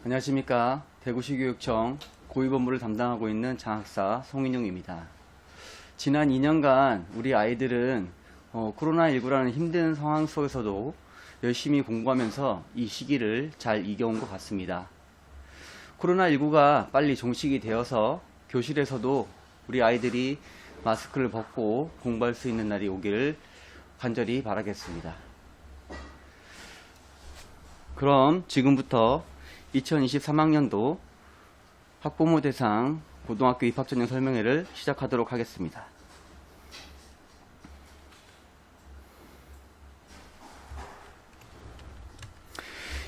안녕하십니까. 대구시교육청 고위본부를 담당하고 있는 장학사 송인용입니다. 지난 2년간 우리 아이들은 코로나19라는 힘든 상황 속에서도 열심히 공부하면서 이 시기를 잘 이겨온 것 같습니다. 코로나19가 빨리 종식이 되어서 교실에서도 우리 아이들이 마스크를 벗고 공부할 수 있는 날이 오기를 간절히 바라겠습니다. 그럼 지금부터 2023학년도 학부모 대상 고등학교 입학전형 설명회를 시작하도록 하겠습니다.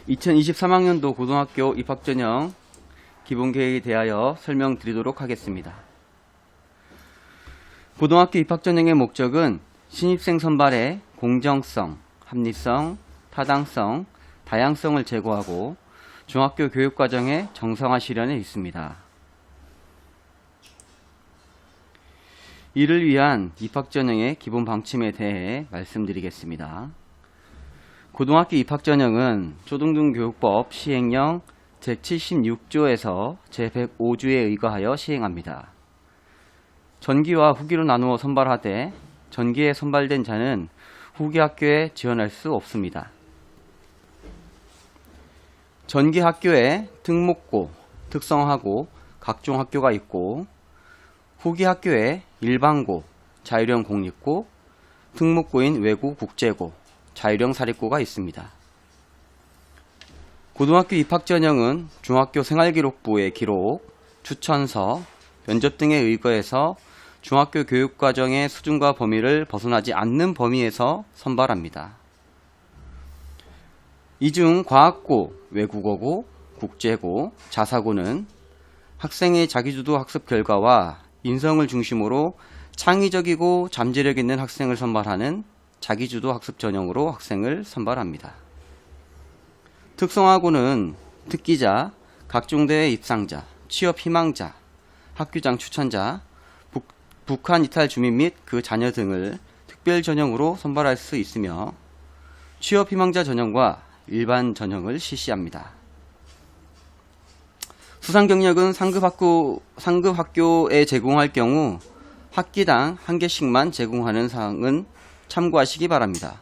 (2023학년도) 고등학교 입학전형 기본계획에 대하여 설명드리도록 하겠습니다. 고등학교 입학전형의 목적은 신입생 선발의 공정성, 합리성, 타당성, 다양성을 제고하고 중학교 교육과정의 정상화 실현에 있습니다. 이를 위한 입학전형의 기본 방침에 대해 말씀드리겠습니다. 고등학교 입학전형은 초등등교육법 시행령 제76조에서 제105조에 의거하여 시행합니다. 전기와 후기로 나누어 선발하되 전기에 선발된 자는 후기 학교에 지원할 수 없습니다. 전기 학교에 특목고, 특성화고, 각종 학교가 있고 후기 학교에 일반고, 자율형 공립고, 특목고인 외고 국제고, 자율형 사립고가 있습니다. 고등학교 입학전형은 중학교 생활기록부의 기록, 추천서, 면접 등에 의거해서 중학교 교육과정의 수준과 범위를 벗어나지 않는 범위에서 선발합니다. 이 중 과학고, 외국어고, 국제고, 자사고는 학생의 자기주도 학습 결과와 인성을 중심으로 창의적이고 잠재력 있는 학생을 선발하는 자기주도 학습 전형으로 학생을 선발합니다. 특성화고는 특기자, 각종 대회 입상자, 취업 희망자, 학교장 추천자, 북한 이탈 주민 및 그 자녀 등을 특별 전형으로 선발할 수 있으며 취업 희망자 전형과 일반 전형을 실시합니다. 수상 경력은 상급 학교에 제공할 경우 학기당 1개씩만 제공하는 사항은 참고하시기 바랍니다.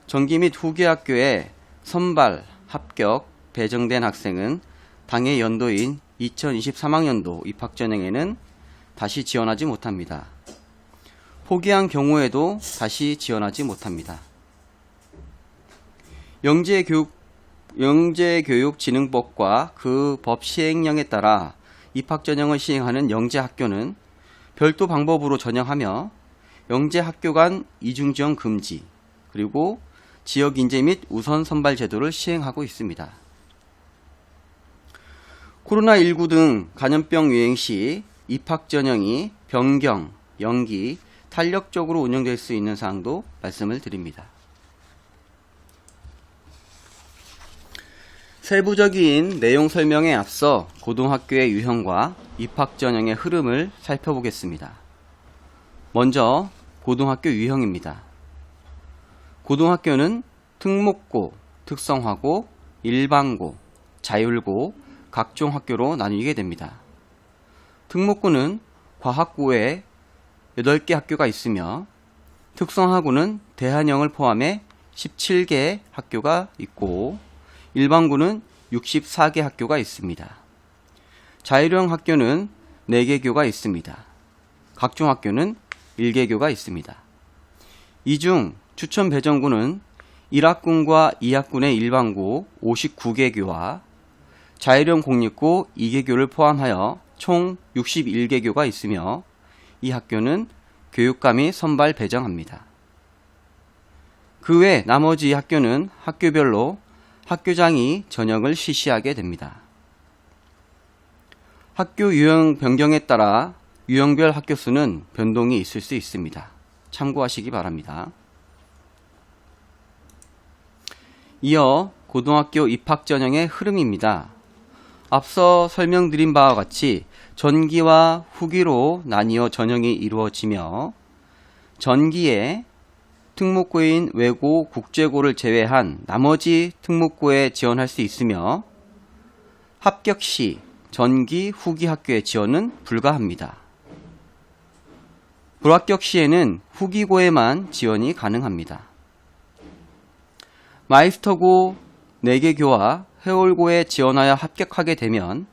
전기 및 후기 학교에 선발, 합격, 배정된 학생은 당해 연도인 2023학년도 입학전형에는 다시 지원하지 못합니다. 포기한 경우에도 다시 지원하지 못합니다. 영재교육진흥법과 그 법 시행령에 따라 입학전형을 시행하는 영재학교는 별도 방법으로 전형하며 영재학교 간 이중지원 금지, 그리고 지역인재 및 우선 선발 제도를 시행하고 있습니다. 코로나19 등 감염병 유행 시 입학전형이 변경, 연기, 탄력적으로 운영될 수 있는 사항도 말씀을 드립니다. 세부적인 내용 설명에 앞서 고등학교의 유형과 입학전형의 흐름을 살펴보겠습니다. 먼저 고등학교 유형입니다. 고등학교는 특목고, 특성화고, 일반고, 자율고, 각종 학교로 나뉘게 됩니다. 특목고는 과학고에 8개 학교가 있으며 특성화고는 대한형을 포함해 17개 학교가 있고 일반고는 64개 학교가 있습니다. 자율형 학교는 4개 교가 있습니다. 각종 학교는 1개교가 있습니다. 이 중 추천 배정고는 1학군과 2학군의 일반고 59개 교와 자율형 공립고 2개교를 포함하여 총 61개 교가 있으며 이 학교는 교육감이 선발 배정합니다. 그 외 나머지 학교는 학교별로 학교장이 전형을 실시하게 됩니다. 학교 유형 변경에 따라 유형별 학교 수는 변동이 있을 수 있습니다. 참고하시기 바랍니다. 이어 고등학교 입학전형의 흐름입니다. 앞서 설명드린 바와 같이 전기와 후기로 나뉘어 전형이 이루어지며 전기에 특목고인 외고, 국제고를 제외한 나머지 특목고에 지원할 수 있으며 합격 시 전기, 후기 학교의 지원은 불가합니다. 불합격 시에는 후기고에만 지원이 가능합니다. 마이스터고 4개교와 해올고에 지원하여 합격하게 되면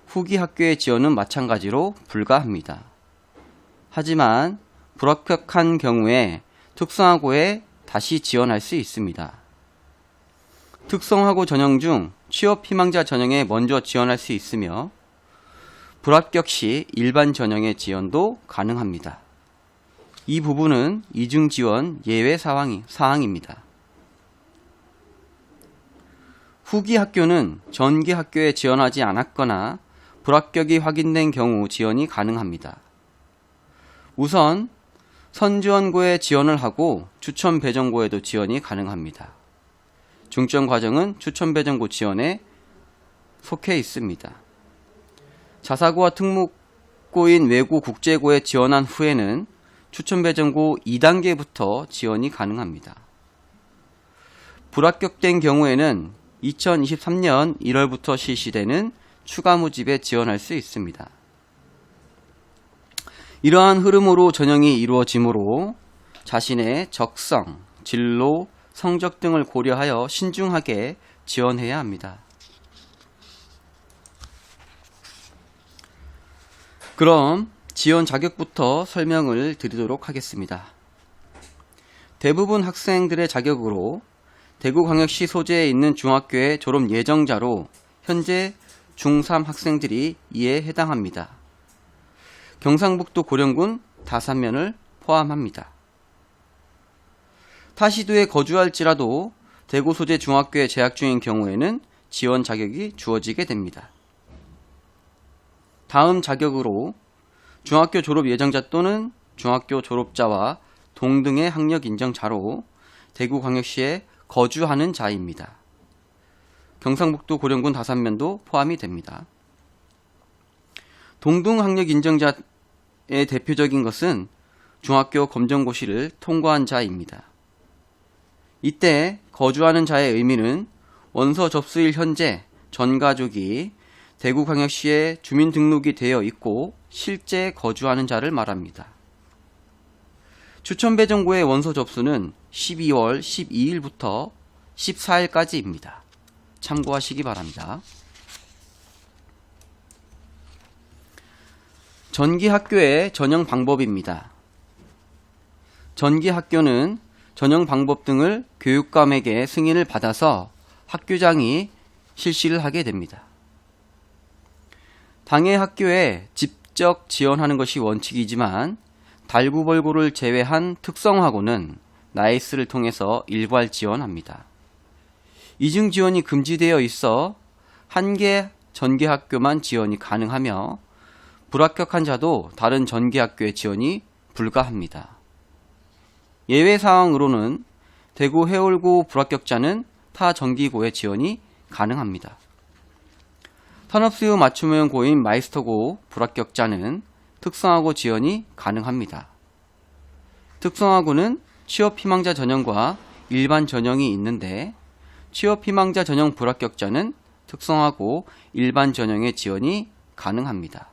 후기 학교의 지원은 마찬가지로 불가합니다. 하지만 불합격한 경우에 특성화고에 다시 지원할 수 있습니다. 특성화고 전형 중 취업 희망자 전형에 먼저 지원할 수 있으며 불합격 시 일반 전형의 지원도 가능합니다. 이 부분은 이중 지원 예외 사항입니다. 후기 학교는 전기 학교에 지원하지 않았거나 불합격이 확인된 경우 지원이 가능합니다. 우선 선지원고에 지원을 하고 추천 배정고에도 지원이 가능합니다. 중점 과정은 추천 배정고 지원에 속해 있습니다. 자사고와 특목고인 외고 국제고에 지원한 후에는 추천 배정고 2단계부터 지원이 가능합니다. 불합격된 경우에는 2023년 1월부터 실시되는 추가 모집에 지원할 수 있습니다. 이러한 흐름으로 전형이 이루어지므로 자신의 적성, 진로, 성적 등을 고려하여 신중하게 지원해야 합니다. 그럼 지원 자격부터 설명을 드리도록 하겠습니다. 대부분 학생들의 자격으로 대구광역시 소재에 있는 중학교의 졸업 예정자로 현재 중3 학생들이 이에 해당합니다. 경상북도 고령군 다산면을 포함합니다. 타시도에 거주할지라도 대구 소재 중학교에 재학 중인 경우에는 지원 자격이 주어지게 됩니다. 다음 자격으로 중학교 졸업 예정자 또는 중학교 졸업자와 동등의 학력 인정자로 대구광역시에 거주하는 자입니다. 경상북도 고령군 다산면도 포함이 됩니다. 동등 학력 인정자의 대표적인 것은 중학교 검정고시를 통과한 자입니다. 이때 거주하는 자의 의미는 원서 접수일 현재 전 가족이 대구광역시에 주민등록이 되어 있고 실제 거주하는 자를 말합니다. 추천배정고의 원서 접수는 12월 12일부터 14일까지입니다. 참고하시기 바랍니다. 전기학교의 전형 방법입니다. 전기학교는 전형 방법 등을 교육감에게 승인을 받아서 학교장이 실시를 하게 됩니다. 당해 학교에 직접 지원하는 것이 원칙이지만 달구벌고를 제외한 특성화고는 나이스를 통해서 일괄 지원합니다. 이중 지원이 금지되어 있어 한 개 전기학교만 지원이 가능하며 불합격한 자도 다른 전기학교에 지원이 불가합니다. 예외 사항으로는 대구 해올고 불합격자는 타 전기고에 지원이 가능합니다. 산업수요 맞춤형 고인 마이스터고 불합격자는 특성화고 지원이 가능합니다. 특성화고는 취업 희망자 전형과 일반 전형이 있는데 취업 희망자 전형 불합격자는 특성화고 일반 전형의 지원이 가능합니다.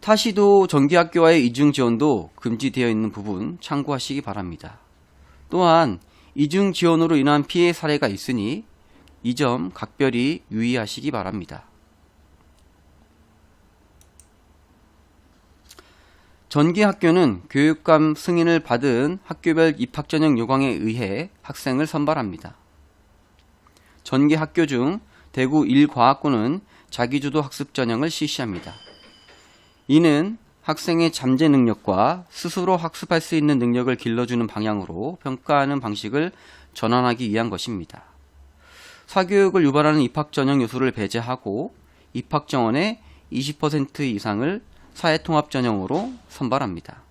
타시도 전기학교와의 이중 지원도 금지되어 있는 부분 참고하시기 바랍니다. 또한 이중 지원으로 인한 피해 사례가 있으니 이 점 각별히 유의하시기 바랍니다. 전기학교는 교육감 승인을 받은 학교별 입학전형 요강에 의해 학생을 선발합니다. 전기학교 중 대구 1과학고는 자기주도 학습 전형을 실시합니다. 이는 학생의 잠재 능력과 스스로 학습할 수 있는 능력을 길러주는 방향으로 평가하는 방식을 전환하기 위한 것입니다. 사교육을 유발하는 입학전형 요소를 배제하고 입학정원의 20% 이상을 사회통합전형으로 선발합니다.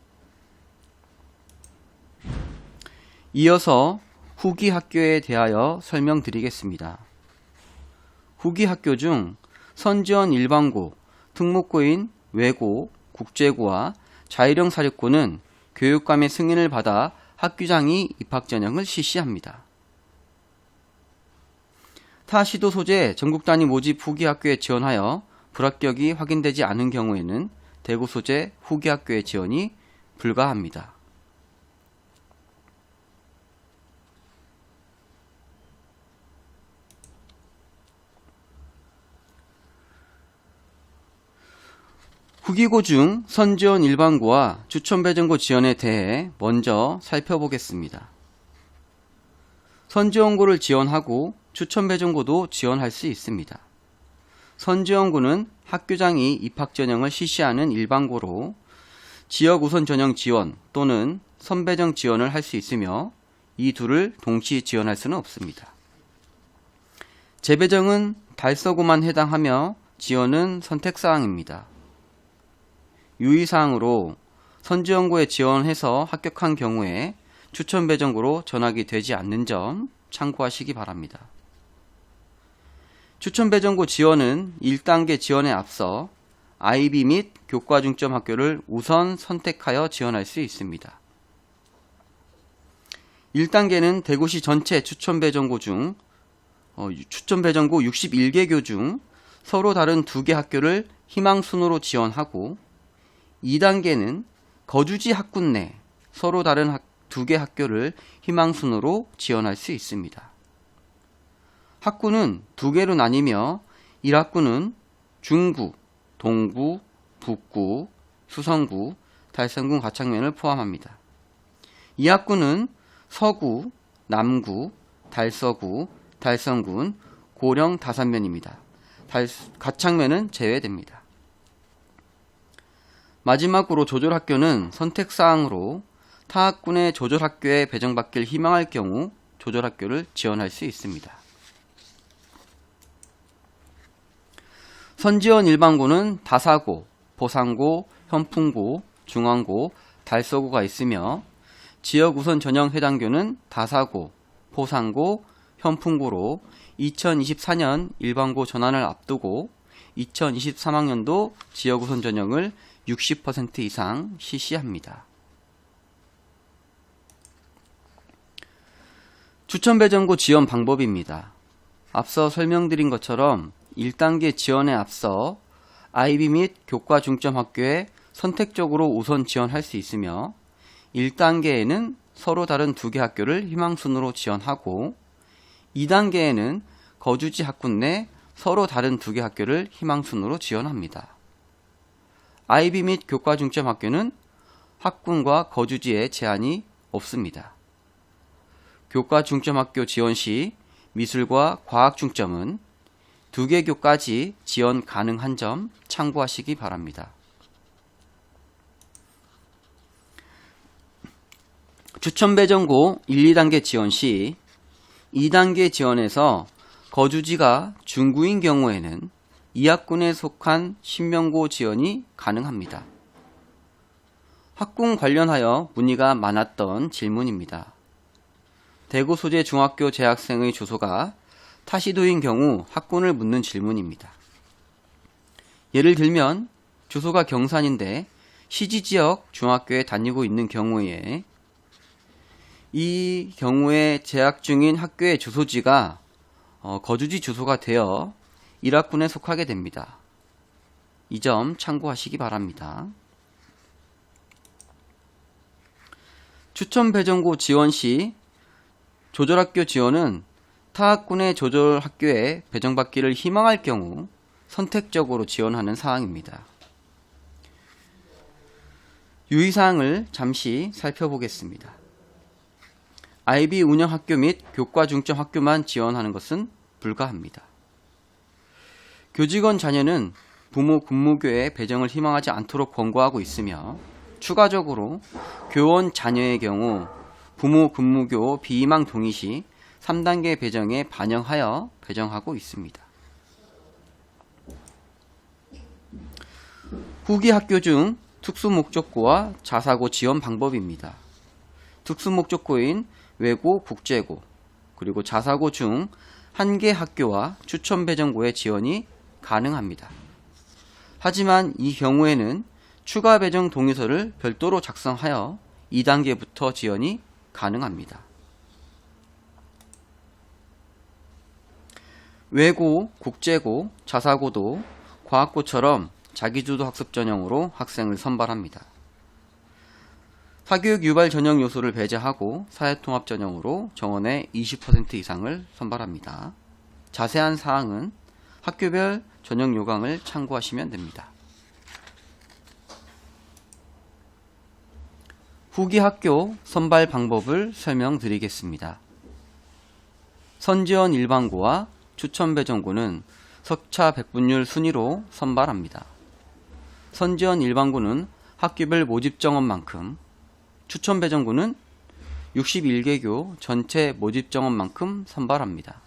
이어서 후기 학교에 대하여 설명드리겠습니다. 후기 학교 중 선지원 일반고, 특목고인 외고, 국제고와 자율형 사립고는 교육감의 승인을 받아 학교장이 입학전형을 실시합니다. 타 시도 소재 전국 단위 모집 후기 학교에 지원하여 불합격이 확인되지 않은 경우에는 대구 소재 후기 학교에 지원이 불가합니다. 후기고 중 선지원 일반고와 추천배정고 지원에 대해 먼저 살펴보겠습니다. 선지원고를 지원하고 추천배정고도 지원할 수 있습니다. 선지원고는 학교장이 입학전형을 실시하는 일반고로 지역 우선 전형 지원 또는 선배정 지원을 할 수 있으며 이 둘을 동시 지원할 수는 없습니다. 재배정은 달서고만 해당하며 지원은 선택사항입니다. 유의사항으로 선지원고에 지원해서 합격한 경우에 추천배정고로 전학이 되지 않는 점 참고하시기 바랍니다. 추천배정고 지원은 1단계 지원에 앞서 IB 및 교과중점 학교를 우선 선택하여 지원할 수 있습니다. 1단계는 대구시 전체 추천배정고 61개교 중 서로 다른 2개 학교를 희망순으로 지원하고 2단계는 거주지 학군 내 서로 다른 2개 학교를 희망순으로 지원할 수 있습니다. 학군은 2개로 나뉘며 1학군은 중구, 동구, 북구, 수성구, 달성군 가창면을 포함합니다. 2학군은 서구, 남구, 달서구, 달성군, 고령 다산면입니다. 가창면은 제외됩니다. 마지막으로 조절학교는 선택사항으로 타학군의 조절학교에 배정받길 희망할 경우 조절학교를 지원할 수 있습니다. 선지원 일반고는 다사고, 보상고, 현풍고, 중앙고, 달서고가 있으며 지역 우선 전형 해당교는 다사고, 보상고, 현풍고로 2024년 일반고 전환을 앞두고 2023학년도 지역 우선 전형을 60% 이상 실시합니다. 추천배정고 지원 방법입니다. 앞서 설명드린 것처럼 1단계 지원에 앞서 IB 및 교과중점학교에 선택적으로 우선 지원할 수 있으며 1단계에는 서로 다른 2개 학교를 희망순으로 지원하고 2단계에는 거주지 학군 내 서로 다른 2개 학교를 희망순으로 지원합니다. IB 및 교과중점학교는 학군과 거주지에 제한이 없습니다. 교과중점학교 지원 시 미술과 과학중점은 2개 교까지 지원 가능한 점 참고하시기 바랍니다. 추천배정고 1, 2단계 지원 시 2단계 지원에서 거주지가 중구인 경우에는 이 학군에 속한 신명고 지원이 가능합니다. 학군 관련하여 문의가 많았던 질문입니다. 대구 소재 중학교 재학생의 주소가 타시도인 경우 학군을 묻는 질문입니다. 예를 들면 주소가 경산인데 시지지역 중학교에 다니고 있는 경우에 이 경우에 재학 중인 학교의 주소지가 거주지 주소가 되어 1학군에 속하게 됩니다. 이 점 참고하시기 바랍니다. 추천배정고 지원 시 조절학교 지원은 타학군의 조절학교에 배정받기를 희망할 경우 선택적으로 지원하는 사항입니다. 유의사항을 잠시 살펴보겠습니다. IB 운영학교 및 교과중점학교만 지원하는 것은 불가합니다. 교직원 자녀는 부모 근무교에 배정을 희망하지 않도록 권고하고 있으며 추가적으로 교원 자녀의 경우 부모 근무교 비희망 동의 시 3단계 배정에 반영하여 배정하고 있습니다. 후기 학교 중 특수목적고와 자사고 지원 방법입니다. 특수목적고인 외고, 국제고, 그리고 자사고 중 한 개 학교와 추천배정고의 지원이 가능합니다. 하지만 이 경우에는 추가 배정 동의서를 별도로 작성하여 2단계부터 지원이 가능합니다. 외고, 국제고, 자사고도 과학고처럼 자기주도 학습 전형으로 학생을 선발합니다. 사교육 유발 전형 요소를 배제하고 사회통합 전형으로 정원의 20% 이상을 선발합니다. 자세한 사항은 학교별 전형 요강을 참고하시면 됩니다. 후기 학교 선발 방법을 설명드리겠습니다. 선지원 일반고와 추천 배정고는 석차 백분율 순위로 선발합니다. 선지원 일반고는 학교별 모집 정원만큼, 추천 배정고는 61개교 전체 모집 정원만큼 선발합니다.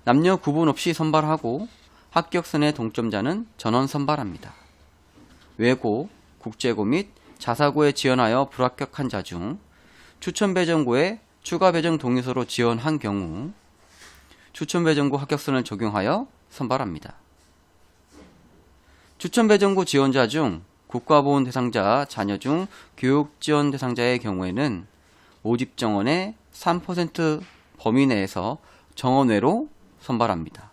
남녀 구분 없이 선발하고 합격선의 동점자는 전원 선발합니다. 외고, 국제고 및 자사고에 지원하여 불합격한 자 중 추천 배정고에 추가 배정 동의서로 지원한 경우 추천 배정고 합격선을 적용하여 선발합니다. 추천 배정고 지원자 중 국가보훈 대상자 자녀 중 교육 지원 대상자의 경우에는 모집 정원의 3% 범위 내에서 정원 외로 선발합니다.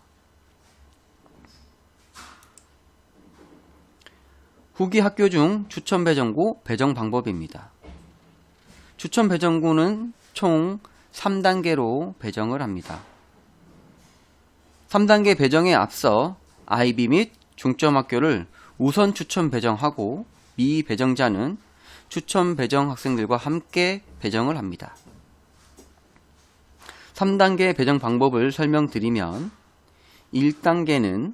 후기 학교 중 추천 배정고 배정 방법입니다. 추천 배정고는 총 3단계로 배정을 합니다. 3단계 배정에 앞서 IB 및 중점학교를 우선 추천 배정하고 미배정자는 추천 배정 학생들과 함께 배정을 합니다. 3단계 배정 방법을 설명드리면 1단계는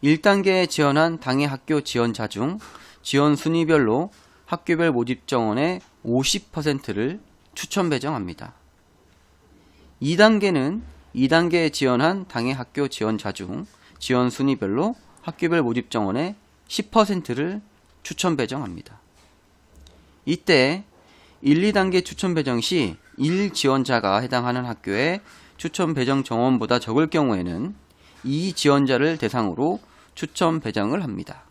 1단계에 지원한 당해 학교 지원자 중 지원 순위별로 학교별 모집 정원의 50%를 추천 배정합니다. 2단계는 2단계에 지원한 당해 학교 지원자 중 지원 순위별로 학교별 모집 정원의 10%를 추천 배정합니다. 이때 1, 2단계 추천 배정 시 1지원자가 해당하는 학교에 추천 배정 정원보다 적을 경우에는 2지원자를 대상으로 추천 배정을 합니다.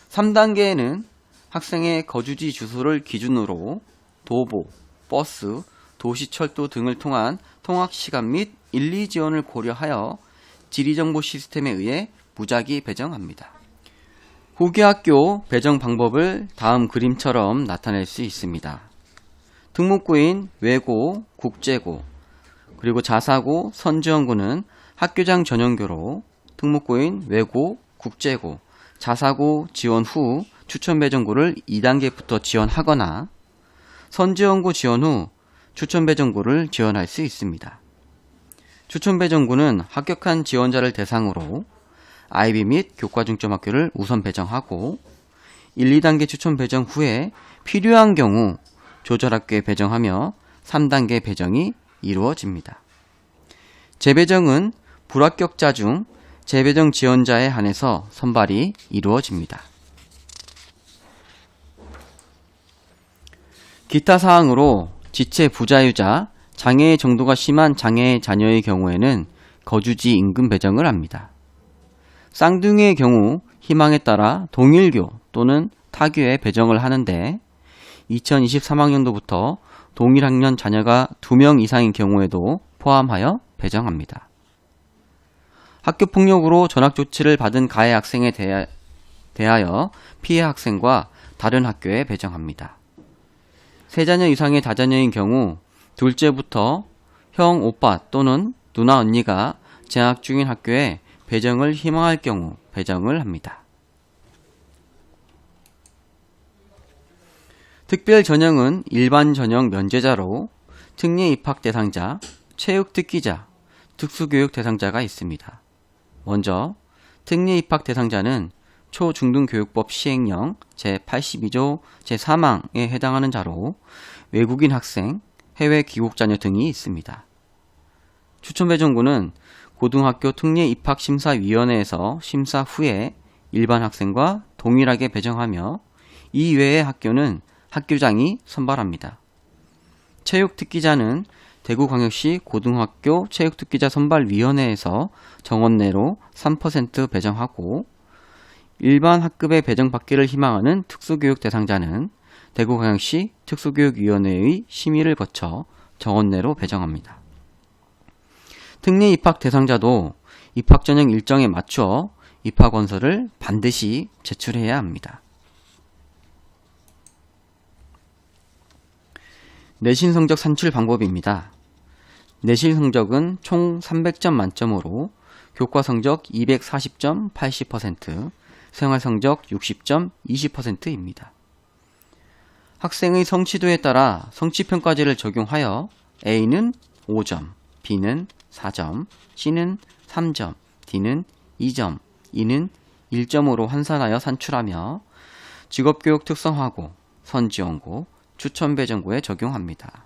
3단계에는 학생의 거주지 주소를 기준으로 도보, 버스, 도시철도 등을 통한 통학시간 및 1, 2지원을 고려하여 지리정보 시스템에 의해 무작위 배정합니다. 후기 학교 배정 방법을 다음 그림처럼 나타낼 수 있습니다. 특목고인 외고, 국제고, 그리고 자사고, 선지원고는 학교장 전용교로 특목고인 외고, 국제고, 자사고 지원 후 추천 배정고를 2단계부터 지원하거나 선지원고 지원 후 추천 배정고를 지원할 수 있습니다. 추천 배정고는 합격한 지원자를 대상으로 IB 및 교과중점학교를 우선 배정하고 1, 2단계 추천 배정 후에 필요한 경우 조절학교에 배정하며 3단계 배정이 이루어집니다. 재배정은 불합격자 중 재배정 지원자에 한해서 선발이 이루어집니다. 기타 사항으로 지체 부자유자, 장애의 정도가 심한 장애의 자녀의 경우에는 거주지 인근 배정을 합니다. 쌍둥이의 경우 희망에 따라 동일교 또는 타교에 배정을 하는데 2023학년도부터 동일 학년 자녀가 2명 이상인 경우에도 포함하여 배정합니다. 학교폭력으로 전학조치를 받은 가해 학생에 대하여 피해 학생과 다른 학교에 배정합니다. 3자녀 이상의 다자녀인 경우 둘째부터 형, 오빠 또는 누나, 언니가 재학 중인 학교에 배정을 희망할 경우 배정을 합니다. 특별 전형은 일반 전형 면제자로 특례 입학 대상자, 체육 특기자, 특수교육 대상자가 있습니다. 먼저 특례 입학 대상자는 초중등교육법 시행령 제82조 제3항에 해당하는 자로 외국인 학생, 해외 귀국 자녀 등이 있습니다. 추천 배정고는 고등학교 특례 입학심사위원회에서 심사 후에 일반 학생과 동일하게 배정하며 이외의 학교는 학교장이 선발합니다. 체육특기자는 대구광역시 고등학교 체육특기자 선발위원회에서 정원 내로 3% 배정하고 일반 학급에 배정받기를 희망하는 특수교육 대상자는 대구광역시 특수교육위원회의 심의를 거쳐 정원 내로 배정합니다. 특례 입학 대상자도 입학 전형 일정에 맞춰 입학 원서를 반드시 제출해야 합니다. 내신 성적 산출 방법입니다. 내신 성적은 총 300점 만점으로 교과 성적 240점 80%, 생활 성적 60점 20%입니다. 학생의 성취도에 따라 성취평가제를 적용하여 A는 5점, B는 4점, C는 3점, D는 2점, E는 1점으로 환산하여 산출하며 직업교육 특성화고, 선지원고, 추천배정고에 적용합니다.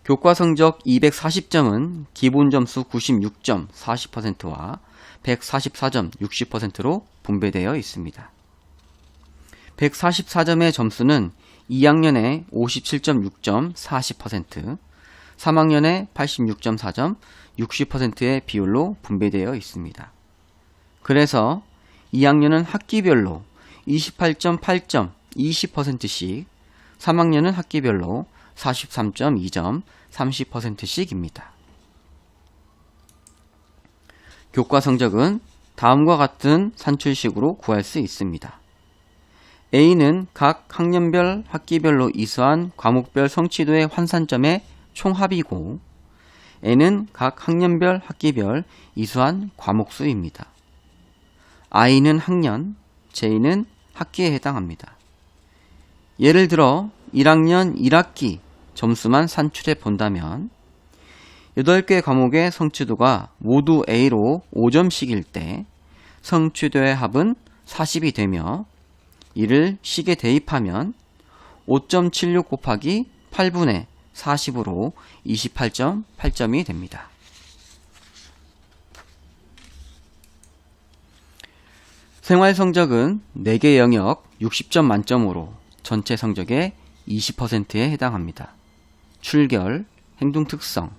교과 성적 240점은 기본 점수 96점 40%와 144점 60%로 분배되어 있습니다. 144점의 점수는 2학년에 57.6점 40%, 3학년에 86.4점 60%의 비율로 분배되어 있습니다. 그래서 2학년은 학기별로 28.8점 20%씩, 3학년은 학기별로 43.2점 30%씩입니다. 교과 성적은 다음과 같은 산출식으로 구할 수 있습니다. A는 각 학년별 학기별로 이수한 과목별 성취도의 환산점의 총합이고, N은 각 학년별 학기별 이수한 과목수입니다. I는 학년, J는 학기에 해당합니다. 예를 들어 1학년 1학기 점수만 산출해 본다면 8개 과목의 성취도가 모두 A로 5점씩일 때 성취도의 합은 40이 되며, 이를 식에 대입하면 5.76 곱하기 8분의 40으로 28.8점이 됩니다. 생활 성적은 4개 영역 60점 만점으로 전체 성적의 20%에 해당합니다. 출결, 행동특성,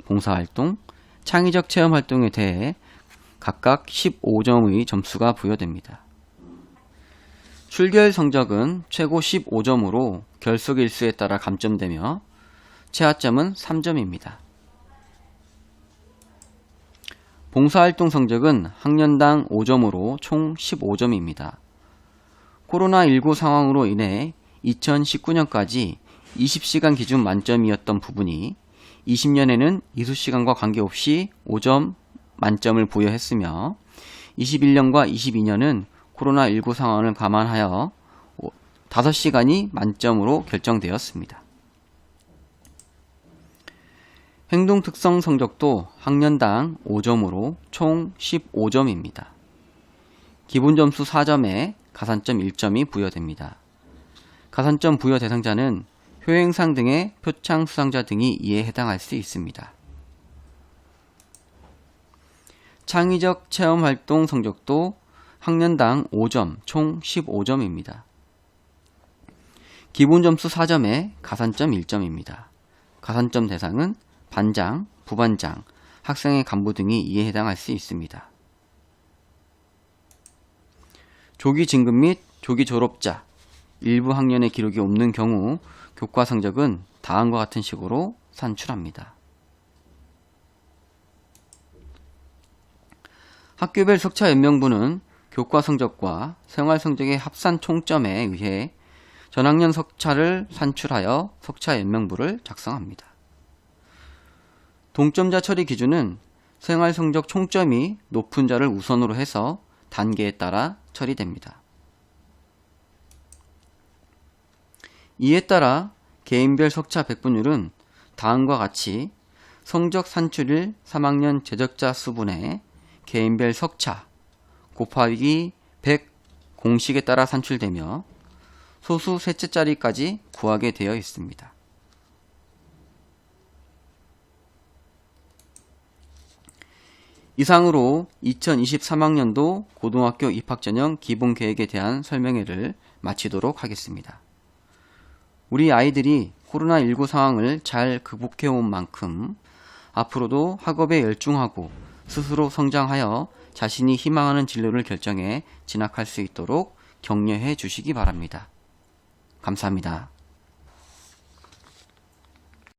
봉사활동, 창의적 체험활동에 대해 각각 15점의 점수가 부여됩니다. 출결 성적은 최고 15점으로 결석 일수에 따라 감점되며 최하점은 3점입니다. 봉사활동 성적은 학년당 5점으로 총 15점입니다. 코로나19 상황으로 인해 2019년까지 20시간 기준 만점이었던 부분이 20년에는 이수시간과 관계없이 5점 만점을 부여했으며, 21년과 22년은 코로나19 상황을 감안하여 5시간이 만점으로 결정되었습니다. 행동특성 성적도 학년당 5점으로 총 15점입니다. 기본점수 4점에 가산점 1점이 부여됩니다. 가산점 부여 대상자는 효행상 등의 표창 수상자 등이 이에 해당할 수 있습니다. 창의적 체험활동 성적도 학년당 5점, 총 15점입니다. 기본점수 4점에 가산점 1점입니다. 가산점 대상은 반장, 부반장, 학생회 간부 등이 이에 해당할 수 있습니다. 조기 진급 및 조기 졸업자, 일부 학년의 기록이 없는 경우 교과 성적은 다음과 같은 식으로 산출합니다. 학교별 석차 연명부는 교과 성적과 생활 성적의 합산 총점에 의해 전학년 석차를 산출하여 석차 연명부를 작성합니다. 동점자 처리 기준은 생활 성적 총점이 높은 자를 우선으로 해서 단계에 따라 처리됩니다. 이에 따라 개인별 석차 배분율은 다음과 같이 성적 산출일 3학년 제적자 수분의 개인별 석차 곱하기 100 공식에 따라 산출되며 소수 셋째 자리까지 구하게 되어 있습니다. 이상으로 2023학년도 고등학교 입학전형 기본계획에 대한 설명회를 마치도록 하겠습니다. 우리 아이들이 코로나19 상황을 잘 극복해온 만큼 앞으로도 학업에 열중하고 스스로 성장하여 자신이 희망하는 진로를 결정해 진학할 수 있도록 격려해 주시기 바랍니다. 감사합니다.